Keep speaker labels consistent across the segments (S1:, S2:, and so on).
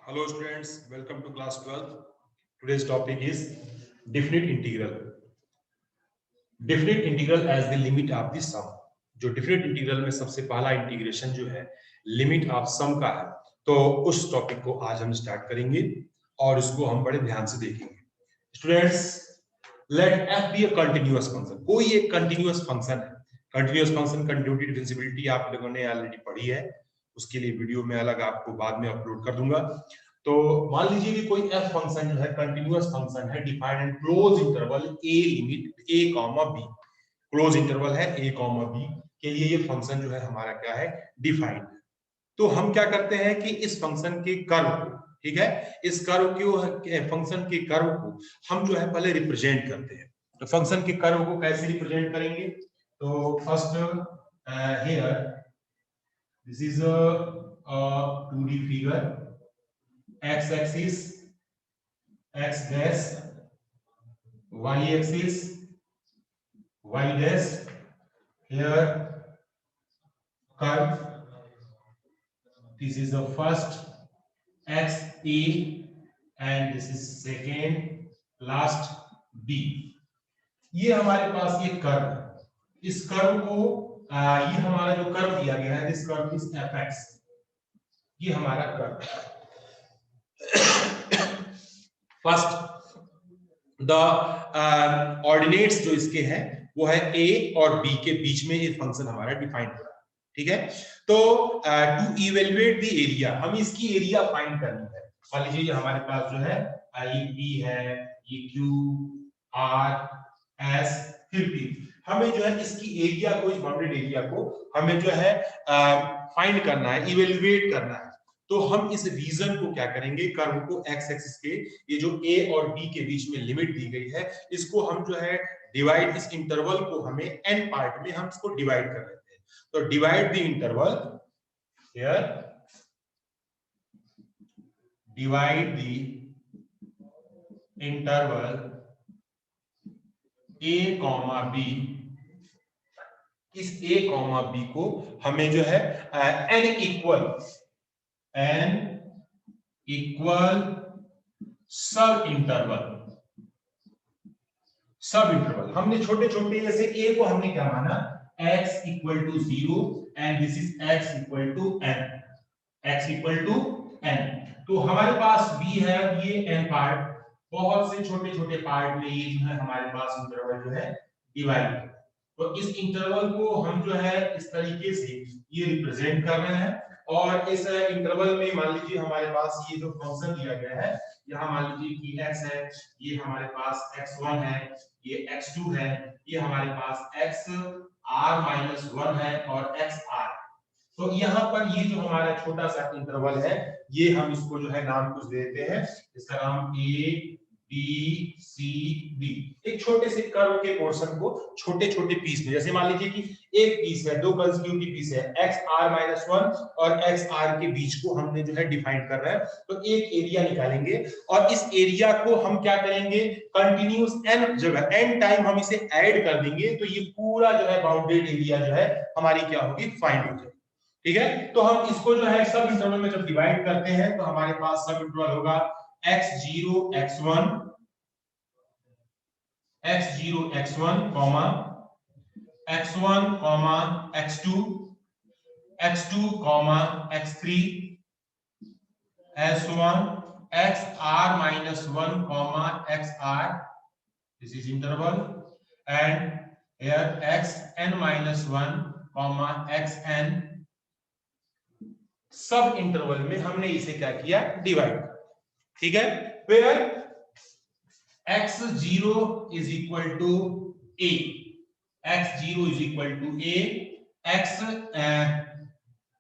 S1: Hello students, welcome to class 12. Today's topic is definite integral. Definite integral as the limit of the sum. जो definite integral में सबसे पहला integration जो है limit of some का है, तो उस टॉपिक को आज हम स्टार्ट करेंगे और इसको हम बड़े ध्यान से देखेंगे. Students, let f be a continuous function. कोई एक कंटिन्यूअस फंक्शन है. कंटिन्यूअस फंक्शन कंटिन्यूटी डिफरेंशियबिलिटी आप लोगों ने ऑलरेडी पढ़ी है, उसके लिए वीडियो में अलग आपको बाद में अपलोड कर दूंगा. तो मान लीजिए कि कोई f फंक्शन जो है कंटिन्यूअस फंक्शन है, defined and close interval a limit a comma b, close interval है a कॉमा b के लिए ये फंक्शन जो है हमारा क्या है, डिफाइंड. तो हम क्या करते हैं कि इस फंक्शन के कर्व को, ठीक है, इस कर्व के फंक्शन के कर्व को हम जो है पहले रिप्रेजेंट करते हैं. तो फंक्शन के कर्व को कैसे रिप्रेजेंट करेंगे? तो first here this is a 2D figure. x axis x dash, y axis y dash, here curve, this is the first x a and this is second last b. ये हमारे पास ये curve है. इस curve को ये हमारा जो curve दिया गया है, दिस कर्व इज fx. ये हमारा कर्व है. फर्स्ट द ऑर्डिनेट्स जो इसके हैं वो है a और b के बीच में ये फंक्शन हमारा डिफाइन हो रहा है. ठीक है, तो टू इवेल्युएट द एरिया, हम इसकी एरिया फाइंड करनी है. मान लीजिए ये हमारे पास जो है ये b है, ये q r s फिर b. हमें जो है इसकी एरिया को, इस बाउंडेड एरिया को हमें जो है फाइंड करना है, इवेल्युएट करना है. तो हम इस रीजन को क्या करेंगे, कर्व को एक्स एक्सिस के ये जो a और b के बीच में लिमिट दी गई है, इसको हम जो है डिवाइड, इस इंटरवल को हमें n पार्ट में हम इसको डिवाइड कर लेते हैं. तो divide the interval here, divide the interval a comma b. इस a कॉमा b को हमें जो है n इक्वल सब इंटरवल हमने छोटे छोटे, जैसे a को हमने क्या माना, x equal to 0 and this is x equal to n. x equal to n. तो हमारे पास b है, ये n पार्ट, बहुत से छोटे छोटे पार्ट में ये जो है हमारे पास इंटरवल जो है डिवाइड है. तो इस इंटरवल को हम जो है इस तरीके से ये रिप्रेजेंट कर रहे हैं. और इस इंटरवल में मान लीजिए हमारे पास ये जो फंक्शन दिया गया है, यहाँ मान लीजिए कि x है, ये हमारे पास x1 है, ये x2 है, ये हमारे पास xr-1 है और xr. तो यहाँ पर ये जो हमारा छोटा सा इंटरवल है, ये हम इसको जो है नाम कुछ देते हैं, इसका नाम a b c d. एक छोटे से कर्व के पोर्शन को छोटे छोटे पीस में, जैसे मान लीजिए कि एक पीस है, दो कंसेक्यूटिव पीस है, xr-1 और xr के बीच को हमने जो है डिफाइन कर रहा है. तो एक एरिया निकालेंगे और इस एरिया को हम क्या करेंगे, कंटिन्यूअस n जगह n टाइम हम इसे ऐड कर देंगे. तो ये पूरा जो है बाउंडेड एरिया जो है हमारी क्या होगी, फाइंड हो जाएगी. ठीक है, तो हम इसको जो है सब इंटरवल में जब डिवाइड करते हैं तो हमारे पास सब इंटरवल होगा x0 x1 comma x1 comma x2 comma x3 s1 xr-1 comma xr, this is interval, and here xn-1 comma xn. सब इंटरवल में हमने इसे क्या किया, डिवाइड. ठीक है, where x0 is equal to a, x0 is equal to a,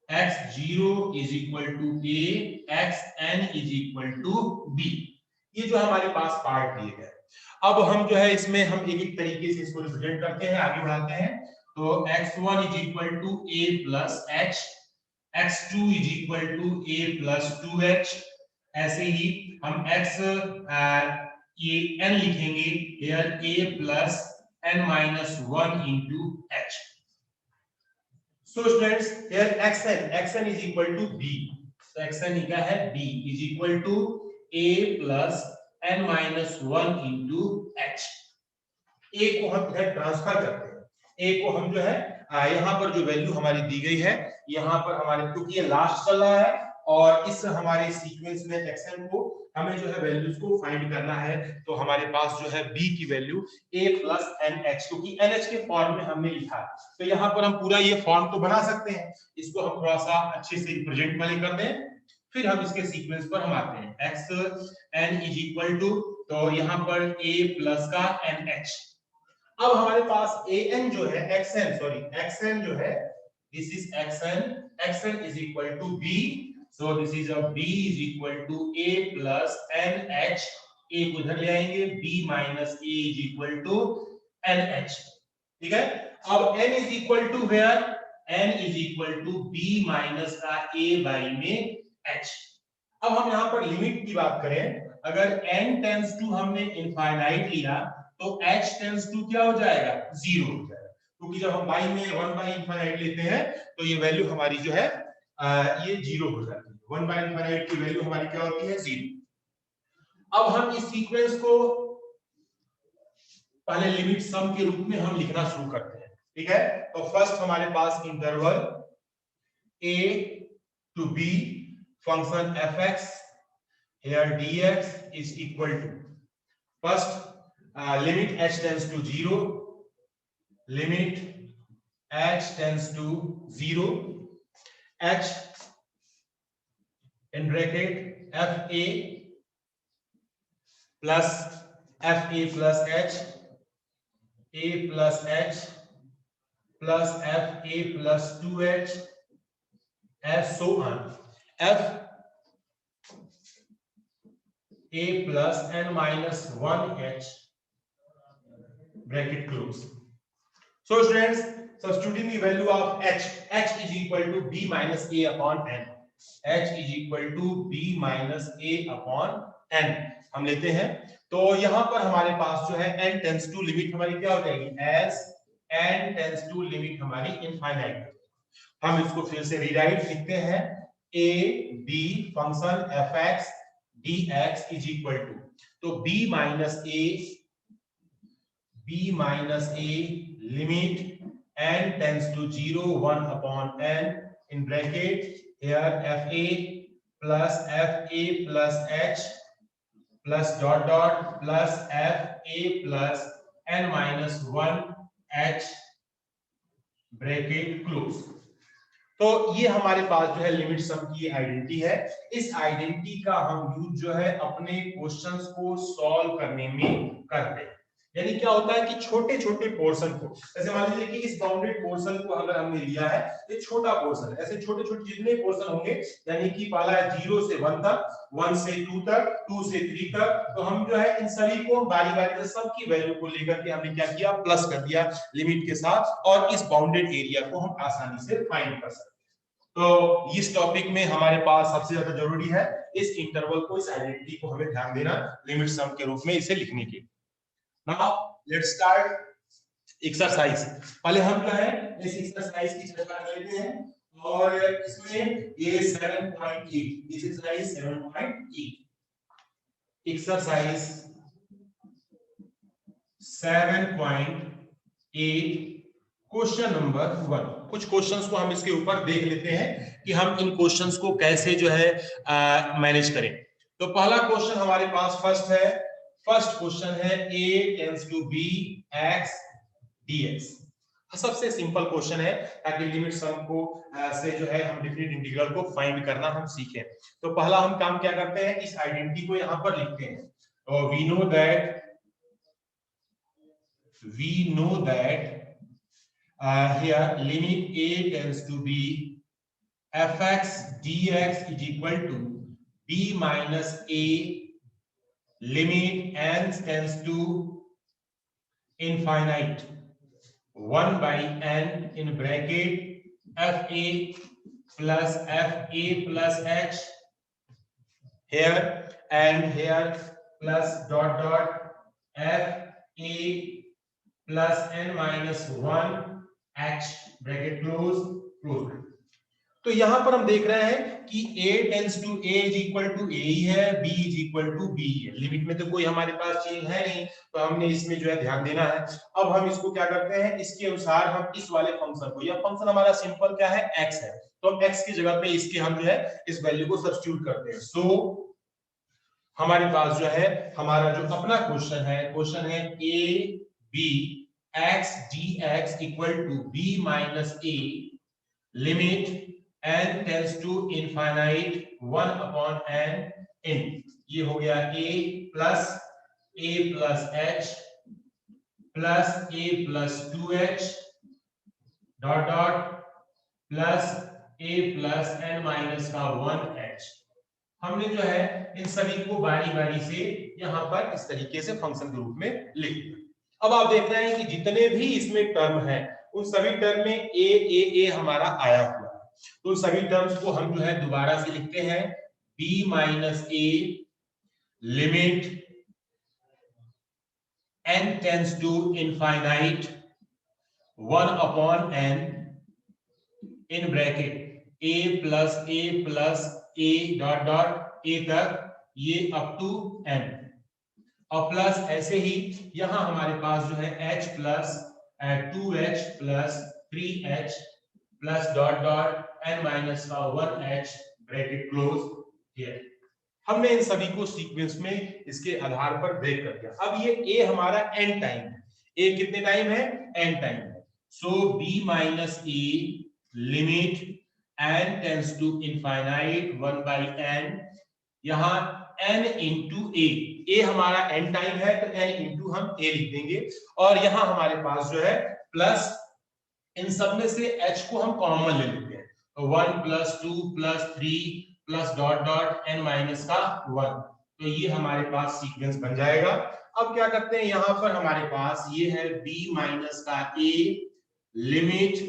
S1: x0 is equal to a, xn is equal to b. ये जो हमारे पास पार्ट दिए गए. अब हम जो है इसमें हम एक एक तरीके से इसको रिप्रेजेंट करते हैं, आगे बढ़ाते हैं. तो x1 is equal to a plus h, x2 is equal to a plus 2h. ऐसे ही हम x ये n लिखेंगे, here a plus n-1 into h. So students, here xn is equal to b. तो xn क्या है b is equal to a plus n minus 1 into h। a को हम इधर ट्रांसफर करते हैं, a को हम जो है यहाँ पर जो वैल्यू हमारी दी गई है, यहाँ पर हमारे क्योंकि ये लास्ट चल रहा है और इस हमारे सीक्वेंस में xn को हमें जो है वैल्यूज को फाइंड करना है, तो हमारे पास जो है b की वैल्यू a प्लस nh, क्योंकि nh के फॉर्म में हमने लिखा है, तो यहाँ पर हम पूरा ये फॉर्म तो बना सकते हैं, इसको हम थोड़ा सा अच्छे से रिप्रेजेंट वाले कर दें, फिर हम इसके सीक्वेंस पर हम आते हैं। xn इज इक्वल टू, तो यहाँ पर a प्लस का nh। अब हमारे पास an जो है xn जो है, this is xn is equal to b, so this is a b is equal to a plus nh, a को इधर ले आएंगे, b minus a is equal to nh, ठीक है। अब n is equal to where, n is equal to b minus का a by में h। अब हम यहाँ पर लिमिट की बात करें, अगर n टेंड्स टू हमने इनफाइनाइट लिया तो h टेंड्स टू क्या हो जाएगा, 0 हो जाएगा, क्योंकि जब हम y में 1 by इनफाइनाइट लेते हैं तो ये वैल्यू हमारी जो है ये 0 हो जाती है। 1 by इनफाइनाइट की वैल्यू हमारी क्या होती है, 0। अब हम इस सीक्वेंस को पहले लिमिट सम के रूप में हम लिखना शुरू करते हैं, ठीक है। तो फर्स्ट हमारे पास interval a to b function fx here dx is equal to, first limit h tends to 0, limit h tends to 0, h in bracket fa plus plus h, a plus h plus fa plus 2h, as so on, f a plus n minus 1h bracket close. So students, substituting the value of h is equal to b minus a upon n, h is equal to b minus a upon n हम लेते हैं, तो यहां पर हमारे पास जो है n टेंड्स टू लिमिट हमारी क्या हो जाएगी, as n tends to limit हमारी इनफाइनाइट। हम इसको फिर से रीराइट लिखते हैं, a b function fx dx is equal to, तो b minus a limit n tends to 0 1 upon n in bracket here fa plus h plus dot dot plus fa plus n minus 1 h bracket close. तो ये हमारे पास जो है limit सम की identity है। इस आइडेंटिटी का हम यूज जो है अपने क्वेश्चंस को सॉल्व करने में करते हैं। यानी क्या होता है कि छोटे छोटे पोर्शन को, जैसे मान लीजिए कि इस बाउंडेड पोर्शन को अगर हमने लिया है, ये छोटा पोर्शन है, ऐसे छोटे छोटे जितने पोर्शन होंगे, यानी कि पहला है 0 से 1 तक, 1 से 2 तक, 2 से 3 तक, तो हम जो है इन सभी को बारी बारी से सबकी वैल्यू को लेकर के हमने क्या किया, प्लस कर दिया लिमिट के साथ, और इस बाउंडेड एरिया को हम आसानी से फाइंड कर सकते हैं। तो इस टॉपिक में हमारे पास सबसे ज्यादा जरूरी है इस इंटरवल को, इस आइडेंटिटी को हमें ध्यान देना लिमिट सम के रूप में इसे लिखने के। Now let's start exercise. पहले हम जो है इस एक्सरसाइज की चर्चा कर लेते हैं, और इसमें ये 7.8, this exercise 7.8, exercise 7.8 question number 1। कुछ क्वेश्चंस को हम इसके ऊपर देख लेते हैं कि हम इन क्वेश्चंस को कैसे जो है मैनेज करें। तो पहला क्वेश्चन हमारे पास फर्स्ट क्वेश्चन है a tends to b x dx। सबसे सिंपल क्वेश्चन है, ताकि लिमिट सम को से जो है हम डेफिनेट इंटीग्रल को फाइंड करना हम सीखें। तो पहला हम काम क्या करते हैं, इस आइडेंटिटी को यहां पर लिखते हैं। तो we know that here limit a tends to be fx dx is equal to b minus a limit n tends to infinite 1 by n in bracket fa plus h here and here plus dot dot fa plus n minus 1 h bracket close. तो तो यहां पर हम देख रहे हैं कि a tends to a is equal to a ही है, b is equal to b है। लिमिट में तो कोई हमारे पास चेंज है नहीं, तो हमने इसमें जो है ध्यान देना है। अब हम इसको क्या करते हैं, इसके अनुसार हम इस वाले फंक्शन को, यह फंक्शन हमारा सिंपल क्या है, x है, तो हम x की जगह पे इसके हम जो है इस वैल्यू को सब्स्टिट्यूट करते हैं। सो हमारे पास जो है हमारा जो अपना क्वेश्चन है a b x dx equal to b minus a limit n tends to infinite 1 upon n in, ये हो गया a plus h plus a plus 2h dot dot plus a plus n minus का 1h। हमने जो है इन सभी को बारी बारी से यहां पर इस तरीके से फंक्शन के रूप में लिख दिया। अब आप देख रहे हैं कि जितने भी इसमें टर्म है उन सभी टर्म में a हमारा आया हुआ है, तो उन सभी टर्म्स को हम जो है दोबारा से लिखते हैं b minus a limit n tends to infinite 1 upon n in bracket a plus a dot dot a तक, ये अप टू n, और प्लस ऐसे ही यहां हमारे पास जो है h plus 2h plus 3h plus dot dot n minus का 1h ब्रैकेट क्लोज हियर। हमने इन सभी को सीक्वेंस में इसके आधार पर ब्रेक कर दिया। अब ये a हमारा n टाइम है, a कितने टाइम है, n टाइम है। So b minus a limit n tends to infinite 1 by n, यहां n इंटू a हमारा n टाइम है तो n इंटू हम a लिख देंगे, और यहां हमारे पास जो है प्लस इन सब में से h को हम कॉमन ले लेते हैं, तो 1 plus 2 plus 3 plus dot dot n minus का 1, तो ये हमारे पास सीक्वेंस बन जाएगा। अब क्या करते हैं, यहां पर हमारे पास ये है b माइनस का a limit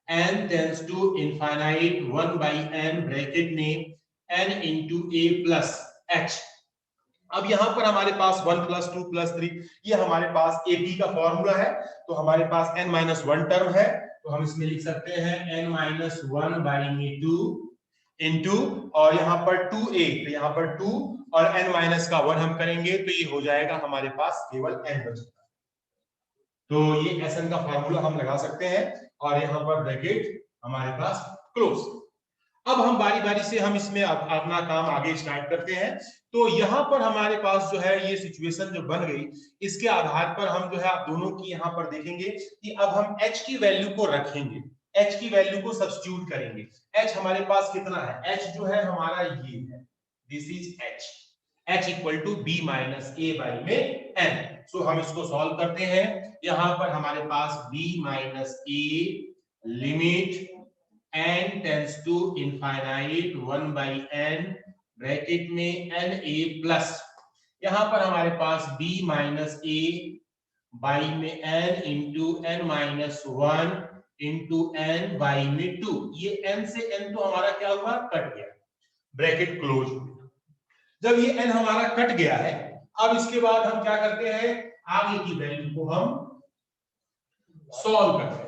S1: n tends to infinite 1 by n bracket में n into a plus h। अब यहां पर हमारे पास 1 प्लस 2 प्लस 3 ये हमारे पास ab का फॉर्मूला है, तो हमारे पास n माइनस 1 टर्म है, तो हम इसमें लिख सकते हैं n माइनस 1 बाई में 2 इंटू, और यहाँ पर 2a, तो यहाँ पर 2 और n माइनस का 1 हम करेंगे तो ये हो जाएगा हमारे पास केवल n बचेगा। तो ये Sn का फॉर्मूला हम लगा सकते हैं, और यहाँ पर ब्रैकेट हमारे पास क्लोज। अब हम बारी बारी से हम इसमें अपना काम आगे स्टार्ट करते हैं। तो यहाँ पर हमारे पास जो है ये सिचुएशन जो बन गई, इसके आधार पर हम जो है आप दोनों की यहाँ पर देखेंगे कि अब हम h की वैल्यू को रखेंगे, h की वैल्यू को सब्स्टिट्यूट करेंगे। h हमारे पास कितना है, h जो है हमारा ये है, this is h equal to b minus a by में n। सो हम इसको सॉल्व करते हैं। यहाँ पर हमारे पास b minus a limit n tends to infinite 1 by n bracket में n a प्लस, यहां पर हमारे पास b माइनस a बाई में n into n minus 1 into n by में 2, ये n से n तो हमारा क्या हुआ, कट गया, ब्रैकेट क्लोज हो गया। जब ये n हमारा कट गया है, अब इसके बाद हम क्या करते हैं, आगे की वैल्यू को हम सॉल्व करते हैं।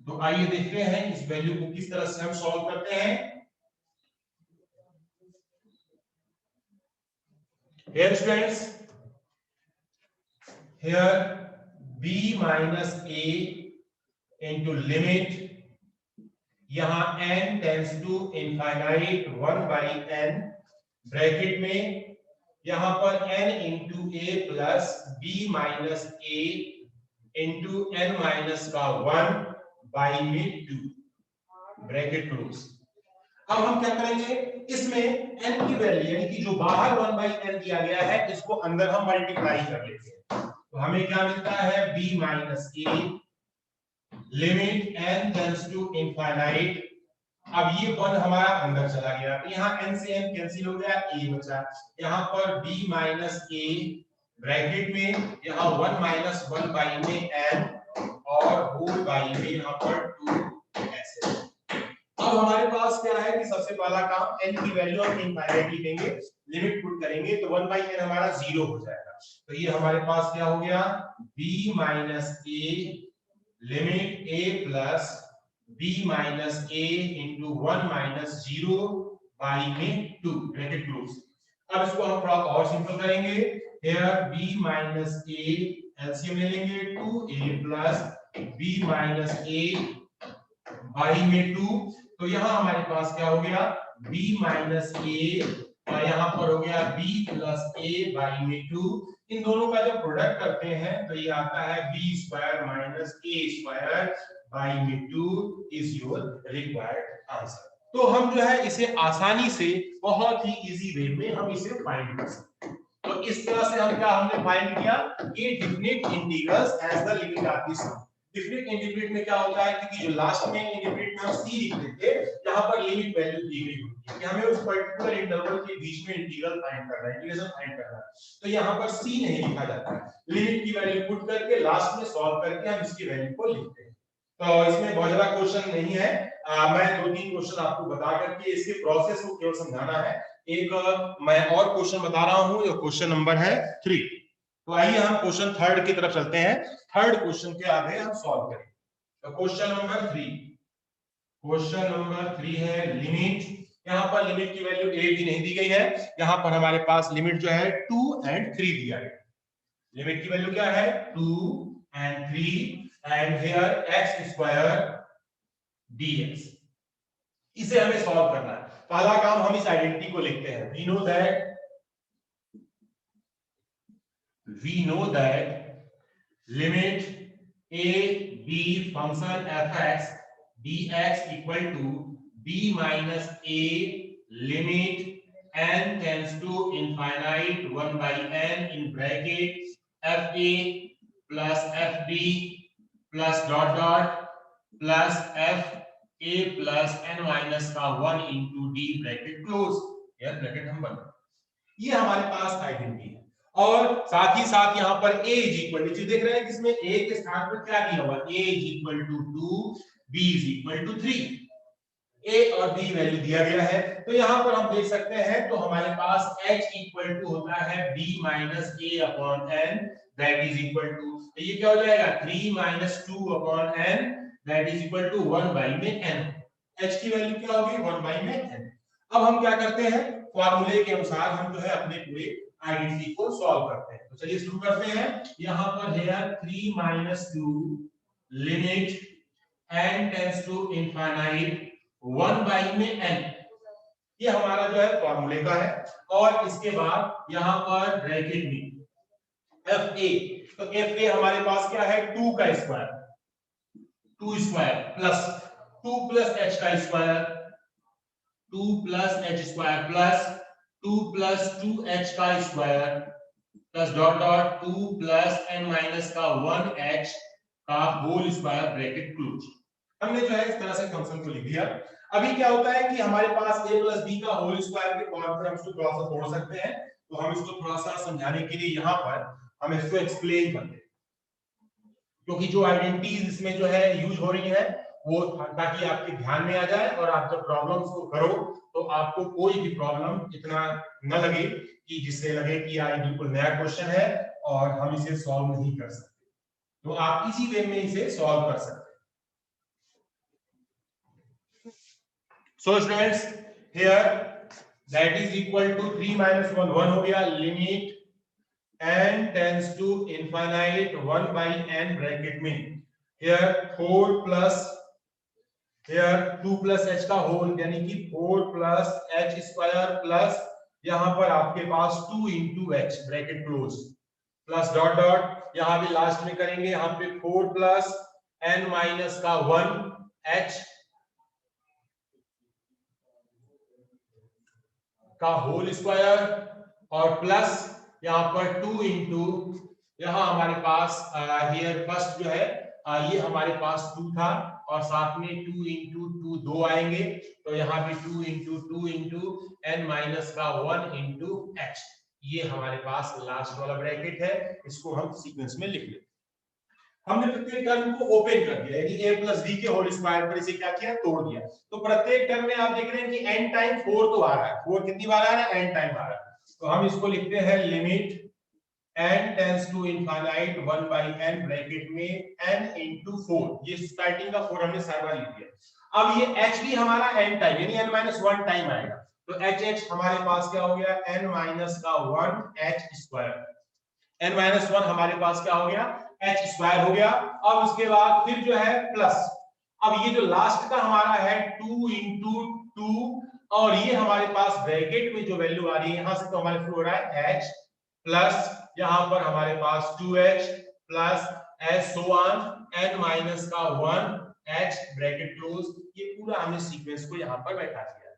S1: तो आइए देखते हैं इस वैल्यू को किस तरह से हम सॉल्व करते हैं। Here students, here b minus a into limit, यहां n tends to infinite 1 by n bracket में, यहां पर n into a plus b minus a into n minus का 1 बाई में 2 ब्रैकेट क्लोज। अब हम क्या करेंगे, इसमें n की वैल्यू यानी कि जो बाहर 1 बाई n दिया गया है इसको अंदर हम मल्टीप्लाई कर लेते हैं, तो हमें क्या मिलता है, b minus a limit n tends to infinite, अब ये 1 हमारा अंदर चला गया, तो यहाँ n से n कैंसिल हो गया, a बचा, यहाँ पर b माइनस a ब्रैकेट में, यहाँ 1 माइनस 1 बाई में n और होल बाई में यहाँ पर 2 ऐसे। अब हमारे पास क्या है कि सबसे पहला काम n की वैल्यू हम इनफाइनाइट लिखेंगे, लिमिट पुट करेंगे तो 1 बाई n हमारा 0 हो जाएगा, तो ये हमारे पास क्या हो गया, b minus a limit a plus b minus a into 1 minus 0 by में 2 ब्रैकेट क्लोज। अब इसको हम थोड़ा और सिंपल करेंगे। here b minus a LCM ले लेंगे 2a plus b minus a by में 2। तो यहाँ हमारे पास क्या हो गया b माइनस a और यहाँ पर हो गया b प्लस a बाई में 2। इन दोनों का जब प्रोडक्ट करते हैं तो ये आता है b square minus a square by में 2 इज योर रिक्वायर्ड आंसर। तो हम जो है इसे आसानी से बहुत ही इजी वे में हम इसे फाइंड कर सकते हैं। तो इस तरह से हम क्या हमने फाइंड किया कि definite integrals as the limit are the sum. Definite integrate में क्या होता है कि जो लास्ट में इंटीग्रेट में हम c लिख देते हैं, यहाँ पर लिमिट वैल्यू दी गई होती है कि हमें उस पर्टिकुलर इंटरवल के बीच में इंटीग्रल फाइंड करना है, इंटीग्रेशन फाइंड करना है। तो यहाँ पर c नहीं लिखा जाता है, लिमिट की वैल्यू पुट करके लास्ट में सॉल्व करके हम इसकी वैल्यू को लिखते हैं। तो इसमें बहुत ज्यादा क्वेश्चन नहीं है, मैं 2-3 क्वेश्चन आपको बता करके इसके प्रोसेस को केवल समझाना है। एक मैं और क्वेश्चन बता रहा हूं, जो क्वेश्चन नंबर है 3। तो आइए हम क्वेश्चन थर्ड की तरफ चलते हैं। थर्ड क्वेश्चन के आगे हम सॉल्व करेंगे। तो क्वेश्चन नंबर 3 है लिमिट। यहाँ पर लिमिट की वैल्यू a भी नहीं दी गई है, यहाँ पर हमारे पास लिमिट जो है 2 and 3 दिया गया। लिमिट की वैल्यू क्या है 2 and 3 and here x square dx। इसे हमें सॉल्व करना है। पहला काम हम इस आइडेंटिटी को लिखते हैं। we know that limit a b function fx dx equal to b minus a limit n tends to infinite 1 by n in bracket fa plus fb plus dot dot plus f a plus n minus का 1 into d bracket close. यह bracket हम बना, ये हमारे पास identity है। और साथ ही साथ यहाँ पर a इज इक्वल टू, देख रहे हैं कि इसमें a के स्थान पर क्या दिया हुआ, a is equal to 2, b is equal to 3। a और b वैल्यू दिया गया है। तो यहाँ पर हम देख सकते हैं, तो हमारे पास h इक्वल टू होता है b minus a upon n that is equal to, तो ये क्या हो जाएगा 3 minus 2 upon n that is equal to 1 by में n। h की वैल्यू क्या होगी 1 बाई में n। अब हम क्या करते हैं, फॉर्मूले के अनुसार हम जो है अपने पूरे आइडेंटिटी को सॉल्व करते हैं। तो चलिए शुरू करते हैं। यहाँ पर है 3 minus 2 limit n tends to infinite 1 by में n, ये हमारा जो है फॉर्मूले का है। और इसके बाद यहाँ पर ब्रैकेट में fa, तो fa हमारे पास क्या है 2 का square, 2 square plus 2 plus h का square, 2 plus h square plus 2 plus 2h का square plus dot dot 2 plus n minus का 1h का होल स्क्वायर ब्रैकेट क्लोज। हमने जो है इस तरह से फंक्शन को लिख दिया। अभी क्या होता है कि हमारे पास a प्लस b का होल स्क्वायर के फॉर्म पर हम इसको थोड़ा सा तोड़ सकते हैं। तो हम इसको थोड़ा सा समझाने के लिए यहाँ पर हम इसको एक्सप्लेन करते हैं, क्योंकि जो आइडेंटिटीज इसमें जो है यूज हो रही है वो ताकि आपके ध्यान में आ जाए और आप जब प्रॉब्लम्स को करो तो आपको कोई भी प्रॉब्लम इतना न लगे कि जिससे लगे कि यार बिल्कुल नया क्वेश्चन है और हम इसे सॉल्व नहीं कर सकते। तो आप इसी वे में इसे सॉल्व कर सकते हैं। So students here that is equal to 3 minus 1 1 हो गया, limit n tends to infinite 1 by n bracket में here 4 plus here 2 plus h का होल यानी कि 4 प्लस h स्क्वायर प्लस यहाँ पर आपके पास 2 into h bracket close plus dot dot यहाँ भी लास्ट में करेंगे, यहाँ पे 4 प्लस n माइनस का 1 h का होल स्क्वायर और प्लस यहाँ पर 2 इंटू यहाँ हमारे पास हियर फर्स्ट जो है ये हमारे पास 2 था और साथ में 2 इंटू 2 2 आएंगे, तो यहाँ पे 2 इंटू n माइनस का 1 इंटू h, ये हमारे पास लास्ट वाला ब्रैकेट है। इसको हम सीक्वेंस में लिख लेते। हमने प्रत्येक टर्म को ओपन कर दिया, यानी a प्लस b के होल स्क्वायर पर इसे क्या किया तोड़ दिया। तो प्रत्येक टर्म में आप देख रहे हैं कि n टाइम 4 तो आ रहा है, 4 कितनी बार आ रहा है n टाइम आ रहा है। तो हम इसको लिखते हैं limit n tends to infinite 1 by n bracket में n into 4, ये स्टार्टिंग का 4 हमने साइड वाला लिख दिया। अब ये h भी हमारा n टाइम यानी n - 1 टाइम आएगा, तो h हमारे पास क्या हो गया, n - 1 h स्क्वायर, n - 1 हमारे पास क्या हो गया, h स्क्वायर हो गया। अब उसके बाद फिर जो है प्लस, अब ये जो लास्ट का हमारा है 2 into 2, और ये हमारे पास ब्रैकेट में जो वैल्यू आ रही है यहां से तो हमारे फ्लो हो रहा है h प्लस यहां पर हमारे पास 2h plus S so on n - 1 h bracket close, ये पूरा हमने सीक्वेंस को यहां पर बैठा दिया।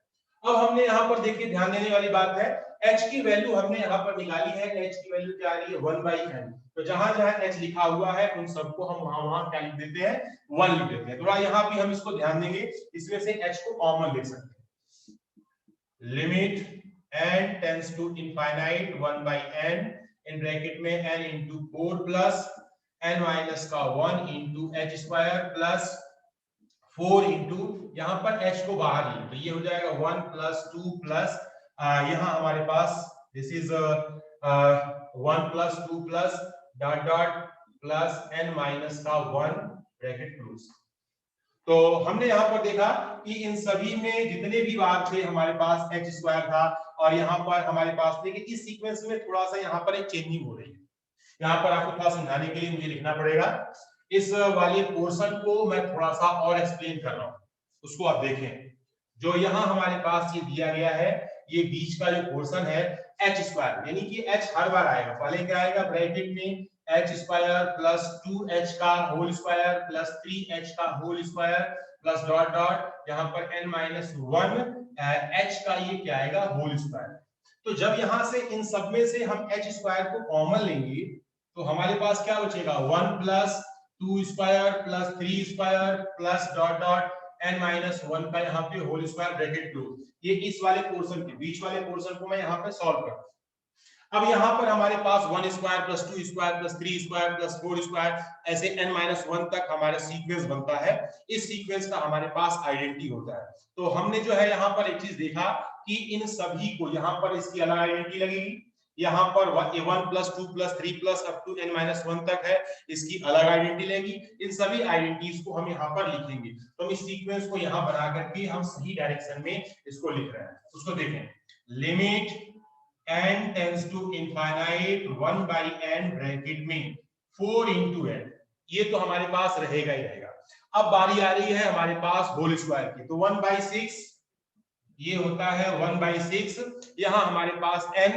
S1: अब हमने यहां पर देखिए ध्यान देने वाली बात है, h की वैल्यू हमने यहां पर निकाली है, h की वैल्यू क्या आ रही है 1 by n, तो जहां जहां h लिखा हुआ है उन सबको हम वहां वहां क्या लिख देते हैं, 1 लिख देते हैं। थोड़ा यहां भी हम इसको ध्यान देंगे, इसमें से h को कॉमन ले सकते हैं। Limit n tends to infinite 1 by n, in bracket में n into 4 plus n minus का 1 into h square plus 4 into यहां पर h को बाहर लिए तो ये हो जाएगा 1 प्लस 2 प्लस यहां हमारे पास this is 1 plus 2 plus dot dot plus n minus का 1 ब्रैकेट क्लोज। तो हमने यहाँ पर देखा कि इन सभी में जितने भी बार थे हमारे पास h स्क्वायर था, और यहाँ पर हमारे पास देखिए इस सीक्वेंस में थोड़ा सा यहाँ पर एक चेंजिंग हो रही है। यहाँ पर आपको थोड़ा समझाने के लिए मुझे लिखना पड़ेगा, इस वाले पोर्शन को मैं थोड़ा सा और एक्सप्लेन कर रहा हूँ, उसको आप देखें। जो यहाँ हमारे पास ये दिया गया है, ये बीच का जो पोर्शन है h स्क्वायर, यानी कि h हर बार आएगा, पहले क्या आएगा ब्रैकेट में h स्क्वायर प्लस 2h का होल स्क्वायर प्लस 3h का whole square plus dot dot यहाँ पर n - 1 h का ये क्या आएगा होल स्क्वायर। तो जब यहां से इन सब में से हम h स्क्वायर को कॉमन लेंगे तो हमारे पास क्या बचेगा 1 plus 2 square plus 3 square plus dot dot n - 1 का यहाँ पे होल स्क्वायर ब्रैकेट क्लोज। ये इस वाले पोर्शन के बीच वाले पोर्शन को मैं यहाँ पे सॉल्व करता हूं। अब यहाँ पर हमारे पास 1 square plus 2 square plus 3 square plus 4 square ऐसे n - 1 तक हमारा सीक्वेंस बनता है। इस सीक्वेंस का हमारे पास आइडेंटिटी होता है। तो हमने जो है यहाँ पर एक चीज देखा कि इन सभी को यहाँ पर इसकी अलग आइडेंटिटी लगेगी, यहाँ पर 1 plus 2 plus 3 plus up to n - 1 तक है, इसकी अलग आइडेंटिटी लगेगी। इन सभी आइडेंटिटीज को हम यहाँ पर लिखेंगे, तो हम इस सीक्वेंस को यहाँ बना करके हम सही डायरेक्शन में इसको लिख रहे हैं। उसको देखें, limit n tends to infinite 1 by n bracket में 4 into n, ये तो हमारे पास रहेगा ही रहेगा। अब बारी आ रही है हमारे पास होल स्क्वायर की, तो 1 by 6 ये होता है 1 by 6, यहां हमारे पास n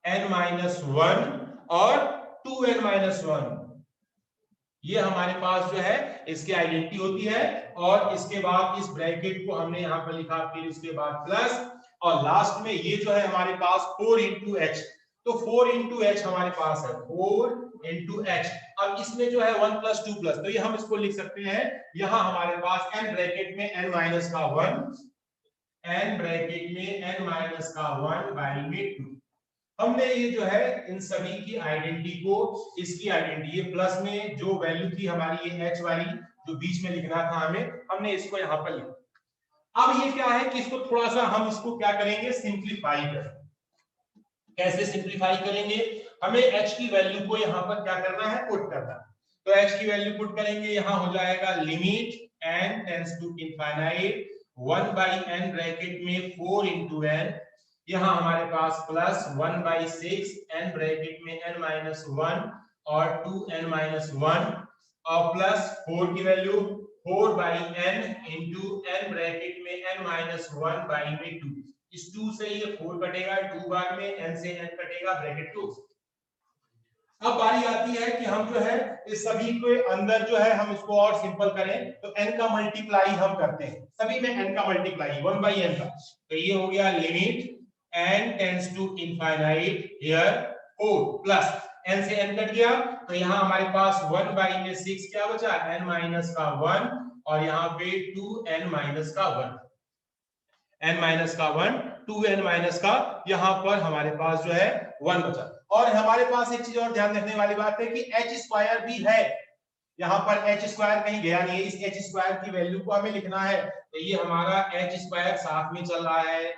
S1: - 1 और 2n - 1, ये हमारे पास जो है इसकी आइडेंटिटी होती है। और इसके बाद इस ब्रैकेट को हमने यहाँ पर लिखा, फिर इसके बाद प्लस, और लास्ट में ये जो है हमारे पास 4 into h, तो 4 into h हमारे पास है 4 into h। अब इसमें जो है 1 प्लस 2 प्लस, तो ये हम इसको लिख सकते हैं, यहाँ हमारे पास n ब्रैकेट में n माइनस का 1, n ब्रैकेट में n माइनस का 1 बाई में 2। हमने ये जो है इन सभी की आइडेंटिटी को, इसकी आइडेंटिटी, ये प्लस में जो वैल्यू थी हमारी ये h वाली जो बीच में लिखना था हमें, हमने इसको यहाँ पर लिखा। अब ये क्या है कि इसको थोड़ा सा हम इसको क्या करेंगे, सिंप्लीफाई करेंगे। कैसे सिंप्लीफाई करेंगे, हमें h की वैल्यू को यहाँ पर क्या करना है, पुट करना है। तो h की वैल्यू पुट करेंगे, यहाँ हो जाएगा limit n tends to infinite 1 by n bracket में 4 into n, यहाँ हमारे पास प्लस 1 by 6 n ब्रैकेट में n - 1 और 2n - 1 और प्लस 4 की value 4 by n into n bracket में n - 1 by में 2, इस 2 से ये 4 कटेगा, 2 बार में n से n कटेगा, ब्रैकेट क्लोज। अब बारी आती है कि हम जो है इस सभी के अंदर जो है हम इसको और सिंपल करें, तो n का मल्टीप्लाई हम करते हैं, सभी में n का मल्टीप्लाई 1 by n का, तो ये हो गया limit n tends to infinite here 4 plus n से n कट गया, तो यहाँ हमारे पास 1 by में 6 क्या बचा, n माइनस का 1 और यहाँ पे 2n माइनस का 1, n माइनस का 1 2n माइनस का, यहाँ पर हमारे पास जो है 1 बचा। और हमारे पास एक चीज और ध्यान रखने वाली बात है कि h स्क्वायर भी है, यहाँ पर h स्क्वायर कहीं गया नहीं है, इस h स्क्वायर की वैल्यू को हमें लिखना है, तो ये हमारा h स्क्वायर साथ में चल रहा है,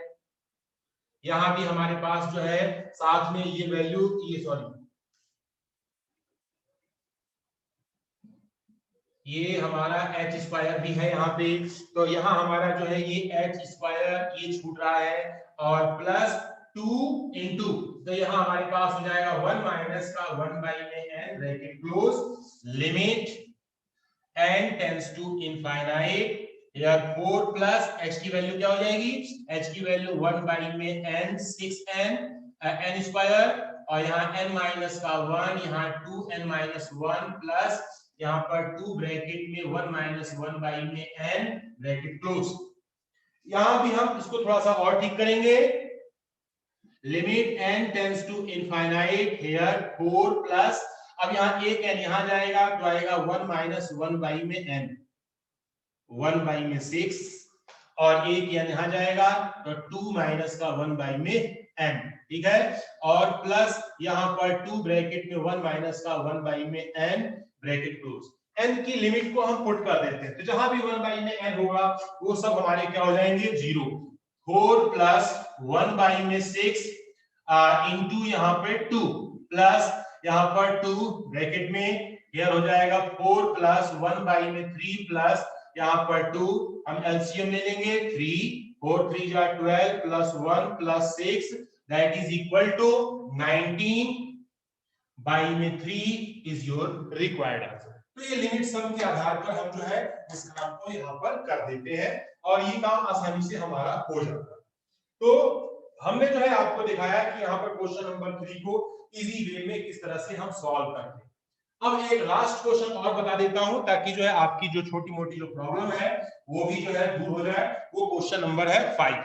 S1: यहाँ भी हमारे पास जो है साथ में ये वैल्यू, ये सॉरी ये हमारा एच स्क्वायर भी है यहाँ पे, तो यहाँ हमारा जो है ये एच स्क्वायर ये छूट रहा है और प्लस 2 इंटू, तो यहाँ हमारे पास हो जाएगा 1 माइनस का 1 बाई में n bracket close limit n tends to infinite, या 4 प्लस h की वैल्यू क्या हो जाएगी, h की वैल्यू 1 बाई में n 6n n स्क्वायर, और यहाँ n माइनस का 1, यहाँ 2n माइनस 1 प्लस यहाँ पर 2 ब्रैकेट में 1 माइनस 1 बाई में n ब्रैकेट क्लोज। यहाँ भी हम इसको थोड़ा सा और ठीक करेंगे, limit n tends to infinite here 4 plus, अब यहाँ एक n यहाँ जाएगा तो आएगा 1 माइनस 1 बाई में n 1 बाई में 6, और एक n यहाँ जाएगा तो 2 माइनस का 1 बाई में n, ठीक है, और प्लस यहाँ पर 2 ब्रैकेट में 1 माइनस का 1 बाई में n ब्रैकेट क्लोज। n की लिमिट को हम पुट कर देते हैं, तो जहां भी 1 बाई में n होगा वो सब हमारे क्या हो जाएंगे, 0। 4 प्लस 1 बाई में 6 इंटू यहाँ पे 2 प्लस यहाँ पर 2 ब्रैकेट में यह हो जाएगा 4 प्लस 1 बाई में 3 प्लस यहाँ पर 2, हम एलसीएम ले लेंगे 3 4 3 जा 12 plus 1 plus 6 that is equal to 19 by में 3 इज योर रिक्वायर्ड आंसर। तो ये लिमिट सम के आधार पर हम जो है इस काम को यहाँ पर कर देते हैं और ये काम आसानी से हमारा हो जाता है। तो हमने जो है आपको दिखाया कि यहाँ पर क्वेश्चन नंबर 3 को इजी वे में किस तरह से हम सॉल्व करते हैं। अब एक लास्ट क्वेश्चन और बता देता हूं ताकि जो है आपकी जो छोटी मोटी जो प्रॉब्लम है वो भी जो है दूर हो जाए। वो क्वेश्चन नंबर है 5।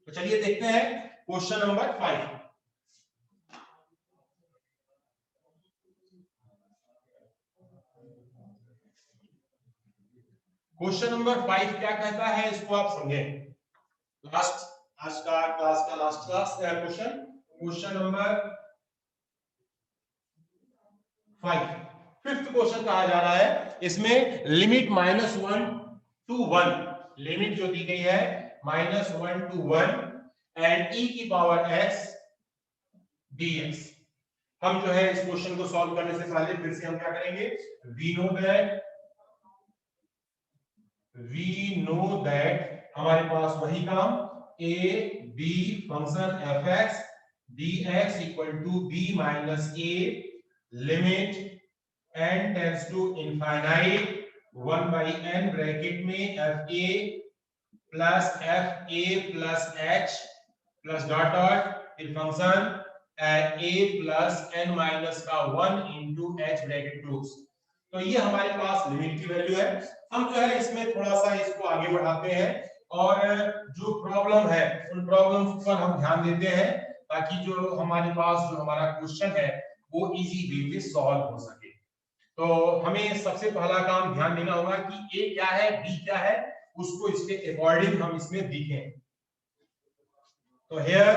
S1: तो चलिए देखते हैं क्वेश्चन नंबर 5। क्वेश्चन नंबर 5 क्या कहता है इसको आप समझें। लास्ट आज का क्लास का last question, question number 5 fifth question कहा जा रहा है। इसमें लिमिट -1 to 1, लिमिट जो दी गई है -1 to 1 एंड e की पावर x dx। हम जो है इस क्वेश्चन को सॉल्व करने से पहले फिर से हम क्या करेंगे, वी नो दैट हमारे पास वही काम a b function f(x) dx equal to b minus a limit n tends to infinite 1 by n bracket में fa plus h plus dot dot फिर function a plus n minus का 1 into h bracket close. तो ये हमारे पास limit की value है। हम जो है इसमें थोड़ा सा इसको आगे बढ़ाते हैं और जो प्रॉब्लम है उन प्रॉब्लम्स पर हम ध्यान देते हैं ताकि जो हमारे पास जो हमारा क्वेश्चन है वो इजी वे में सॉल्व हो सके। तो हमें सबसे पहला काम ध्यान देना होगा कि ए क्या है बी क्या है, उसको इसके अकॉर्डिंग हम इसमें लिखें। तो here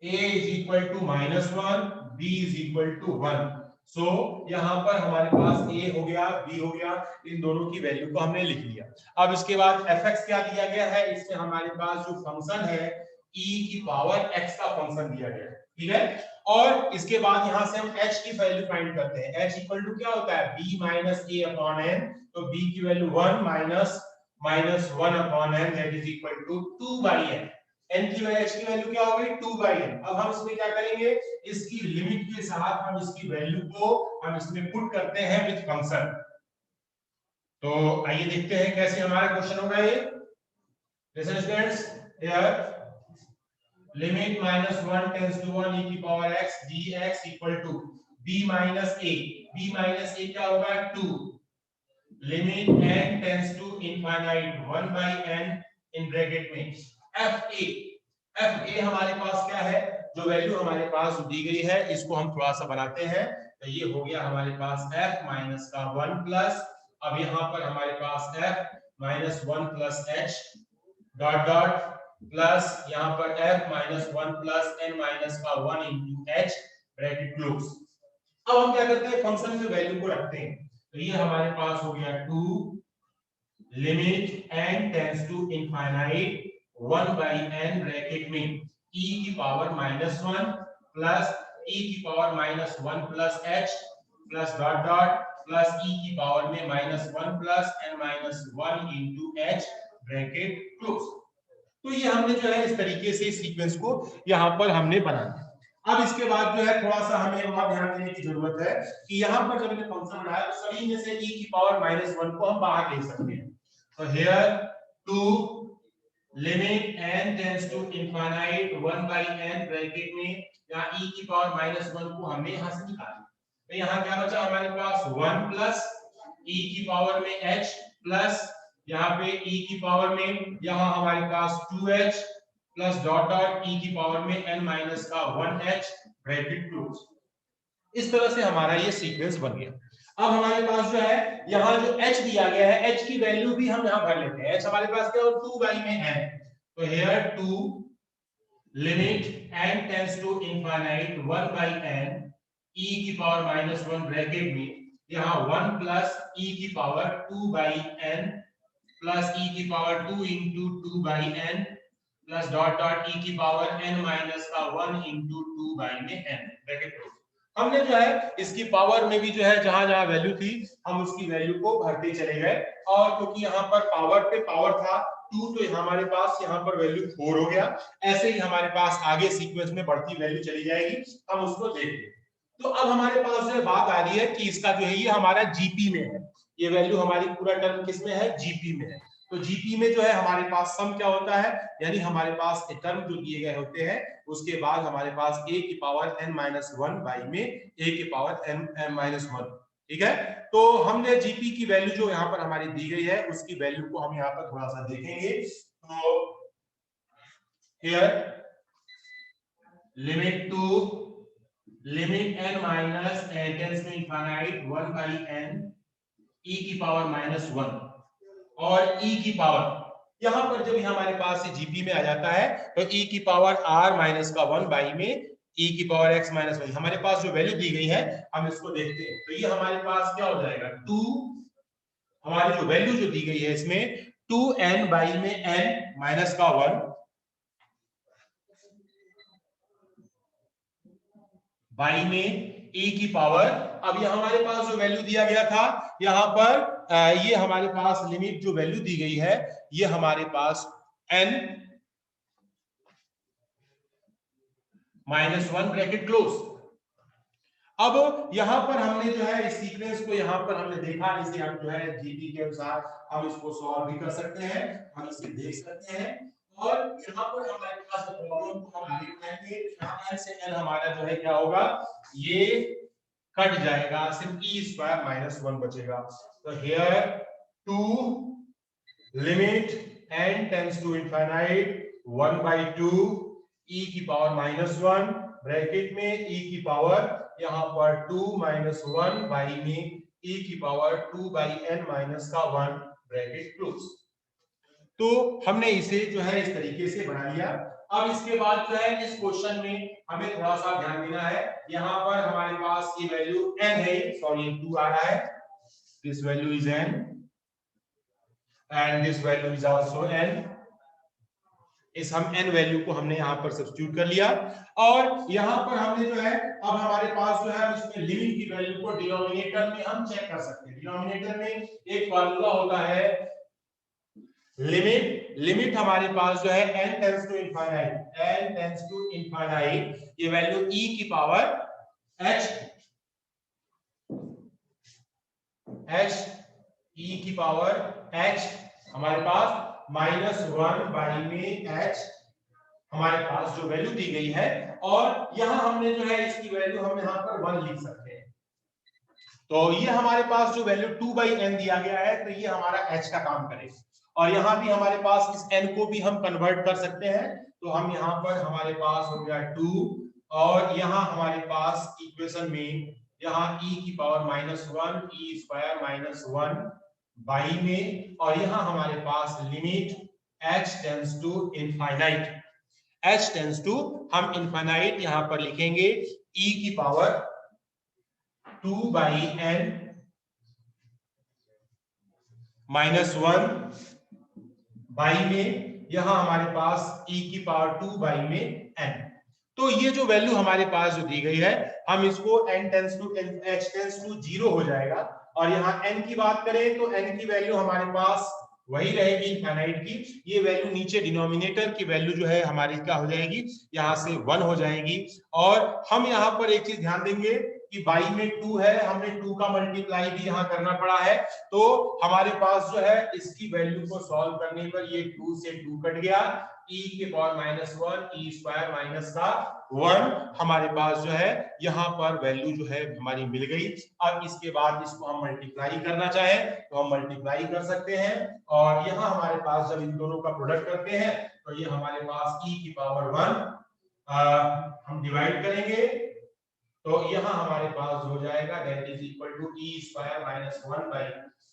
S1: a is equal to -1, b is equal to 1। सो यहाँ पर हमारे पास a हो गया b हो गया, इन दोनों की वैल्यू को हमने लिख लिया। अब इसके बाद fx क्या दिया गया है, इसमें हमारे पास जो फंक्शन है e की पावर x का फंक्शन दिया गया है, ठीक है। और इसके बाद यहाँ से हम h की वैल्यू फाइंड करते हैं। h इक्वल टू क्या होता है b minus a upon n, तो b की value 1 minus 1 upon n that is equal to 2 by n। n की वैल्यू h की वैल्यू क्या हो गई 2 बाई n। अब हम इसमें क्या करेंगे, इसकी लिमिट के साथ हम इसकी वैल्यू को हम इसमें पुट करते हैं विद फंक्शन। तो आइए देखते हैं कैसे हमारा क्वेश्चन होगा ये। Listen students, here limit -1 tends to 1 e की power x dx equal to b minus a क्या होगा 2, limit n tends to infinite 1 by n in bracket में fa हमारे पास क्या है, जो वैल्यू हमारे पास दी गई है इसको हम थोड़ा सा बनाते हैं। तो ये हो गया हमारे पास f माइनस का 1 प्लस, अब यहाँ पर हमारे पास f minus 1 plus h dot dot plus यहाँ पर f minus 1 plus n minus का 1 इंटू h ब्रैकेट क्लोज। अब हम क्या करते हैं, फंक्शन में वैल्यू को रखते हैं। तो ये हमारे पास हो गया 2 limit n tends to infinite 1 by n bracket में e की पावर -1 प्लस e की power -1 plus h plus dot dot plus e की पावर में -1 plus n-1 into h bracket close. तो ये हमने जो है इस तरीके से सीक्वेंस को यहाँ पर हमने बनाया। अब इसके बाद जो है थोड़ा सा हमें वहां ध्यान देने की जरूरत है कि यहाँ पर जब हमने फंक्शन बनाया तो सभी में से e की पावर -1 को हम बाहर ले सकते हैं। तो here two limit n tends to infinite 1 by n bracket में यहाँ e की पावर -1 को हमने यहाँ से निकाला। तो यहाँ क्या बचा हमारे पास 1 प्लस e की पावर में h प्लस यहाँ पे e की पावर में यहाँ हमारे पास 2h plus dot dot e की पावर में n माइनस का 1h ब्रैकेट क्लोज। इस तरह से हमारा ये सीक्वेंस बन गया। अब हमारे पास जो है यहाँ जो h दिया गया है h की वैल्यू भी हम यहाँ भर लेते हैं। h हमारे पास क्या है 2 बाई में n, तो here 2 limit n tends to infinite 1 by n e की पावर -1 ब्रैकेट में यहाँ 1 प्लस e की power 2 by n plus e की power 2 into 2 by n plus dot dot e की पावर n माइनस का 1 into 2 by में n bracket close. हमने जो है इसकी पावर में भी जो है जहां जहां वैल्यू थी हम उसकी वैल्यू को भरते चले गए, और क्योंकि यहाँ पर पावर पे पावर था 2 तो हमारे पास यहाँ पर वैल्यू 4 हो गया। ऐसे ही हमारे पास आगे सीक्वेंस में बढ़ती वैल्यू चली जाएगी, हम उसको देखते हैं। तो अब हमारे पास जो है बात आ रही है कि इसका जो है ये हमारा जीपी में है, ये वैल्यू हमारी पूरा टर्म किसमें है जीपी में है। तो जीपी में जो है हमारे पास सम क्या होता है, यानी हमारे पास टर्म जो दिए गए होते हैं उसके बाद हमारे पास a की पावर n-1 बाई में a की पावर n-1, ठीक है। तो हमने जीपी की वैल्यू जो यहाँ पर हमारी दी गई है उसकी वैल्यू को हम यहाँ पर थोड़ा सा देखेंगे। तो here limit two limit n minus n tends to infinite 1 by n e की पावर -1 और e की पावर यहां पर जब हमारे पास जीपी में आ जाता है तो e की पावर r माइनस का 1 बाई में e की पावर x माइनस 1, हमारे पास जो वैल्यू दी गई है हम इसको देखते हैं। तो ये हमारे पास क्या हो जाएगा 2, हमारी जो वैल्यू जो दी गई है इसमें 2n बाई में n माइनस का 1 बाई में e की पावर, अब ये हमारे पास जो वैल्यू दिया गया था यहाँ पर ये हमारे पास लिमिट जो वैल्यू दी गई है ये हमारे पास n -1 ब्रैकेट क्लोज। अब यहाँ पर हमने जो है इस सीक्वेंस को यहाँ पर हमने देखा, इसे हम जो है जीपी के अनुसार हम इसको सॉल्व भी कर सकते हैं, हम इसे देख सकते हैं। और यहाँ पर हमारे पास प्रॉब्लम को हम आगे बनाएंगे, यहाँ n से n हमारा जो है क्या होगा ये कट जाएगा, सिर्फ e² -1 बचेगा। तो here 2 limit n tends to infinite 1/2 e की पावर -1 ब्रैकेट में e की पावर यहाँ पर 2 - 1 बाई में e की पावर 2 बाई n माइनस का 1 ब्रैकेट क्लोज। तो हमने इसे जो है इस तरीके से बना लिया। अब इसके बाद जो है इस क्वेश्चन में हमें थोड़ा सा ध्यान देना है, यहाँ पर हमारे पास ये वैल्यू n है, सॉरी 2 आ रहा है, this value is n and this value is also n। इस हम n वैल्यू को हमने यहाँ पर सब्स्टिट्यूट कर लिया, और यहाँ पर हमने जो है अब हमारे पास जो है इसमें लिमिट की वैल्यू को डिनोमिनेटर में हम चेक कर सकते हैं। डिनोमिनेटर में एक फार्मूला होता है लिमिट हमारे पास जो है n टेंड्स टू इनफाइनाइट ये वैल्यू e की पावर h e की पावर h हमारे पास -1 बाई में h हमारे पास जो वैल्यू दी गई है, और यहां हमने जो है इसकी वैल्यू हम यहां पर 1 लिख सकते हैं। तो ये हमारे पास जो वैल्यू 2/n दिया गया है तो ये हमारा h का काम करेगा, और यहाँ भी हमारे पास इस n को भी हम कन्वर्ट कर सकते हैं। तो हम यहाँ पर हमारे पास हो गया 2, और यहाँ हमारे पास इक्वेशन में यहाँ e की पावर -1 e² -1 बाई में, और यहाँ हमारे पास limit h tends to infinite, h tends to हम इनफाइनाइट यहाँ पर लिखेंगे e की पावर 2/n -1 बाई में यहाँ हमारे पास e की पावर 2 बाई में n। तो ये जो वैल्यू हमारे पास जो दी गई है, हम इसको n tends to h tends to 0 हो जाएगा, और यहाँ n की बात करें तो n की वैल्यू हमारे पास वही रहेगी इनफाइनाइट की। ये वैल्यू नीचे डिनोमिनेटर की वैल्यू जो है हमारी क्या हो जाएगी, यहाँ से 1 हो जाएगी। और हम यहाँ पर एक चीज ध्यान देंगे कि बाई में 2 है, हमने 2 का मल्टीप्लाई भी यहाँ करना पड़ा है, तो हमारे पास जो है इसकी वैल्यू को सॉल्व करने पर ये 2 से 2 कट गया, e के पावर -1 e स्क्वायर माइनस का 1 हमारे पास जो है यहाँ पर वैल्यू जो है हमारी मिल गई। अब इसके बाद इसको हम मल्टीप्लाई करना चाहें तो हम मल्टीप्लाई कर सकते हैं, और यहाँ हमारे पास जब इन दोनों का प्रोडक्ट करते हैं तो ये हमारे पास e की पावर 1 हम डिवाइड करेंगे, तो यहाँ हमारे पास हो जाएगा that is equal to e square minus 1 by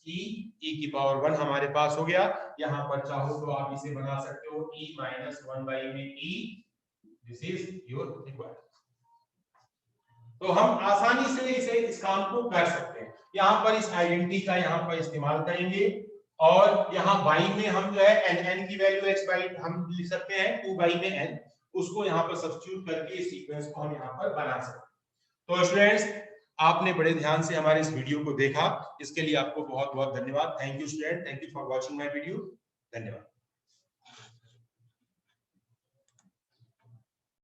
S1: e की पावर 1 हमारे पास हो गया। यहाँ पर चाहो तो आप इसे बना सकते हो e माइनस 1 बाई में e, this is your equal. तो हम आसानी से इस काम को कर सकते हैं। यहाँ पर इस आइडेंटिटी का यहाँ पर इस्तेमाल करेंगे, और यहाँ बाई में हम जो है n की वैल्यू x बाई हम लिख सकते हैं 2 बाई में n, उसको यहाँ पर सब्स्टिट्यूट करके इस सीक्वेंस को हम यहाँ पर बना सकते हैं। तो स्टूडेंट्स, आपने बड़े ध्यान से हमारे इस वीडियो को देखा, इसके लिए आपको बहुत बहुत धन्यवाद। Thank you student, thank you for watching my video. धन्यवाद।